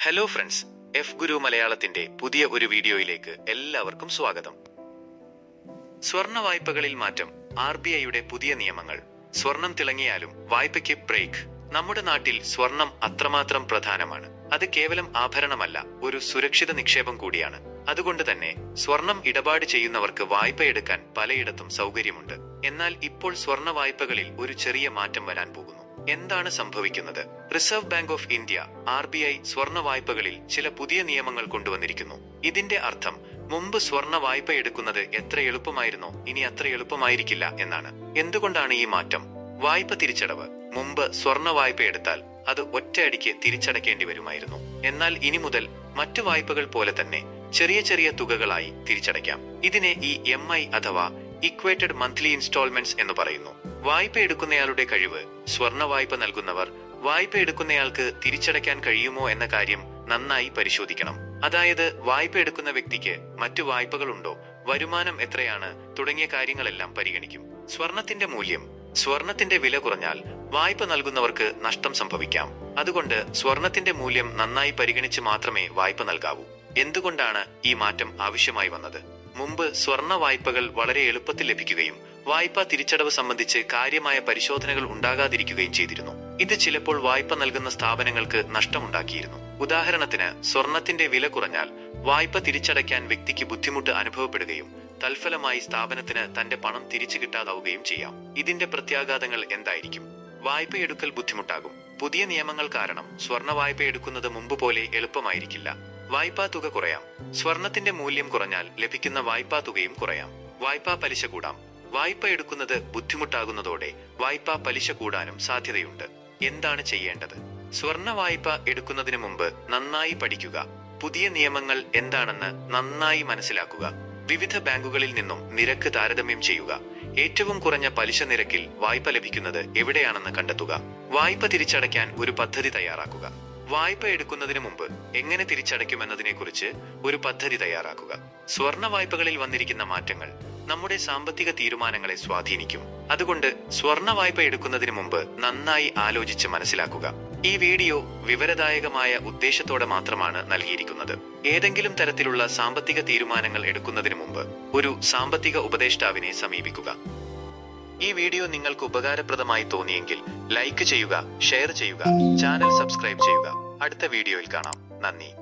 Hello friends, F ഗുരു മലയാളത്തിന്റെ പുതിയ ഒരു വീഡിയോയിലേക്ക് എല്ലാവർക്കും സ്വാഗതം. സ്വർണ്ണ വായ്പകളിൽ മാറ്റം, RBIയുടെ പുതിയ നിയമങ്ങൾ. സ്വർണം തിളങ്ങിയാലും വായ്പയ്ക്ക് ബ്രേക്ക്. നമ്മുടെ നാട്ടിൽ സ്വർണം അത്രമാത്രം പ്രധാനമാണ്. അത് കേവലം ആഭരണമല്ല, ഒരു സുരക്ഷിത നിക്ഷേപം കൂടിയാണ്. അതുകൊണ്ട് തന്നെ സ്വർണം ഇടപാട് ചെയ്യുന്നവർക്ക് വായ്പ എടുക്കാൻ പലയിടത്തും സൗകര്യമുണ്ട്. എന്നാൽ ഇപ്പോൾ സ്വർണ്ണ വായ്പകളിൽ ഒരു ചെറിയ മാറ്റം വരാൻ പോകുന്നു. എന്താണ് സംഭവിക്കുന്നത്? Reserve bank of India RBI സ്വർണ്ണ വായ്പകളിൽ ചില പുതിയ നിയമങ്ങൾ കൊണ്ടുവന്നിരിക്കുന്നു. ഇതിന്റെ അർത്ഥം മുമ്പ് സ്വർണ്ണ വായ്പ എടുക്കുന്നത് എത്ര എളുപ്പമായിരുന്നോ ഇനി അത്ര എളുപ്പമായിരിക്കില്ല എന്നാണ്. എന്തുകൊണ്ടാണ് ഈ മാറ്റം? വായ്പ തിരിച്ചടവ്. മുമ്പ് സ്വർണ്ണ വായ്പ എടുത്താൽ അത് ഒറ്റയടിക്ക് തിരിച്ചടക്കേണ്ടി വരുമായിരുന്നു. എന്നാൽ ഇനി മുതൽ മറ്റു വായ്പകൾ പോലെ തന്നെ ചെറിയ ചെറിയ തുകകളായി തിരിച്ചടയ്ക്കാം. ഇതിനെ EMI അഥവാ ഇക്വേറ്റഡ് മന്ത്ലി ഇൻസ്റ്റാൾമെന്റ്സ് എന്ന് പറയുന്നു. വായ്പ എടുക്കുന്നയാളുടെ കഴിവ്, സ്വർണ്ണ വായ്പ നൽകുന്നവർ വായ്പ എടുക്കുന്നയാൾക്ക് തിരിച്ചടയ്ക്കാൻ കഴിയുമോ എന്ന കാര്യം നന്നായി പരിശോധിക്കണം. അതായത് വായ്പ എടുക്കുന്ന വ്യക്തിക്ക് മറ്റു വായ്പകളുണ്ടോ, വരുമാനം എത്രയാണ് തുടങ്ങിയ കാര്യങ്ങളെല്ലാം പരിഗണിക്കും. സ്വർണത്തിന്റെ മൂല്യം. സ്വർണത്തിന്റെ വില കുറഞ്ഞാൽ വായ്പ നൽകുന്നവർക്ക് നഷ്ടം സംഭവിക്കാം. അതുകൊണ്ട് സ്വർണത്തിന്റെ മൂല്യം നന്നായി പരിഗണിച്ച് മാത്രമേ വായ്പ നൽകാവൂ. എന്തുകൊണ്ടാണ് ഈ മാറ്റം ആവശ്യമായി വന്നത്? മുമ്പ് സ്വർണ്ണ വായ്പകൾ വളരെ എളുപ്പത്തിൽ ലഭിക്കുകയും വായ്പാ തിരിച്ചടവ് സംബന്ധിച്ച് കാര്യമായ പരിശോധനകൾ ഉണ്ടാകാതിരിക്കുകയും ചെയ്തിരുന്നു. ഇത് ചിലപ്പോൾ വായ്പ നൽകുന്ന സ്ഥാപനങ്ങൾക്ക് നഷ്ടമുണ്ടാക്കിയിരുന്നു. ഉദാഹരണത്തിന്, സ്വർണത്തിന്റെ വില കുറഞ്ഞാൽ വായ്പ തിരിച്ചടയ്ക്കാൻ വ്യക്തിക്ക് ബുദ്ധിമുട്ട് അനുഭവപ്പെടുകയും തൽഫലമായി സ്ഥാപനത്തിന് തന്റെ പണം തിരിച്ചു കിട്ടാതാവുകയും ചെയ്യാം. ഇതിന്റെ പ്രത്യാഘാതങ്ങൾ എന്തായിരിക്കും? വായ്പയെടുക്കൽ ബുദ്ധിമുട്ടാകും. പുതിയ നിയമങ്ങൾ കാരണം സ്വർണ്ണ വായ്പ എടുക്കുന്നത് മുമ്പ് പോലെ എളുപ്പമായിരിക്കില്ല. വായ്പാ തുക കുറയാം. സ്വർണത്തിന്റെ മൂല്യം കുറഞ്ഞാൽ ലഭിക്കുന്ന വായ്പാ തുകയും കുറയാം. വായ്പാ പലിശ കൂടാം. വായ്പ എടുക്കുന്നത് ബുദ്ധിമുട്ടാകുന്നതോടെ വായ്പാ പലിശ കൂടാനും സാധ്യതയുണ്ട്. എന്താണ് ചെയ്യേണ്ടത്? സ്വർണ്ണ വായ്പ എടുക്കുന്നതിന് മുമ്പ് നന്നായി പഠിക്കുക. പുതിയ നിയമങ്ങൾ എന്താണെന്ന് നന്നായി മനസ്സിലാക്കുക. വിവിധ ബാങ്കുകളിൽ നിന്നും നിരക്ക് താരതമ്യം ചെയ്യുക. ഏറ്റവും കുറഞ്ഞ പലിശ നിരക്കിൽ വായ്പ ലഭിക്കുന്നത് എവിടെയാണെന്ന് കണ്ടെത്തുക. വായ്പ തിരിച്ചടയ്ക്കാൻ ഒരു പദ്ധതി തയ്യാറാക്കുക. വായ്പ എടുക്കുന്നതിന് മുമ്പ് എങ്ങനെ തിരിച്ചടയ്ക്കുമെന്നതിനെക്കുറിച്ച് ഒരു പദ്ധതി തയ്യാറാക്കുക. സ്വർണ്ണ വായ്പകളിൽ വന്നിരിക്കുന്ന മാറ്റങ്ങൾ നമ്മുടെ സാമ്പത്തിക തീരുമാനങ്ങളെ സ്വാധീനിക്കും. അതുകൊണ്ട് സ്വർണ്ണ വായ്പ എടുക്കുന്നതിന് മുമ്പ് നന്നായി ആലോചിച്ച് മനസ്സിലാക്കുക. ഈ വീഡിയോ വിവരദായകമായ ഉദ്ദേശത്തോടെ മാത്രമാണ് നൽകിയിരിക്കുന്നത്. ഏതെങ്കിലും തരത്തിലുള്ള സാമ്പത്തിക തീരുമാനങ്ങൾ എടുക്കുന്നതിന് മുമ്പ് ഒരു സാമ്പത്തിക ഉപദേഷ്ടാവിനെ സമീപിക്കുക. ഈ വീഡിയോ നിങ്ങൾക്ക് ഉപകാരപ്രദമായി തോന്നിയെങ്കിൽ ലൈക്ക് ചെയ്യുക, ഷെയർ ചെയ്യുക, ചാനൽ സബ്സ്ക്രൈബ് ചെയ്യുക. അടുത്ത വീഡിയോയിൽ കാണാം. നന്ദി.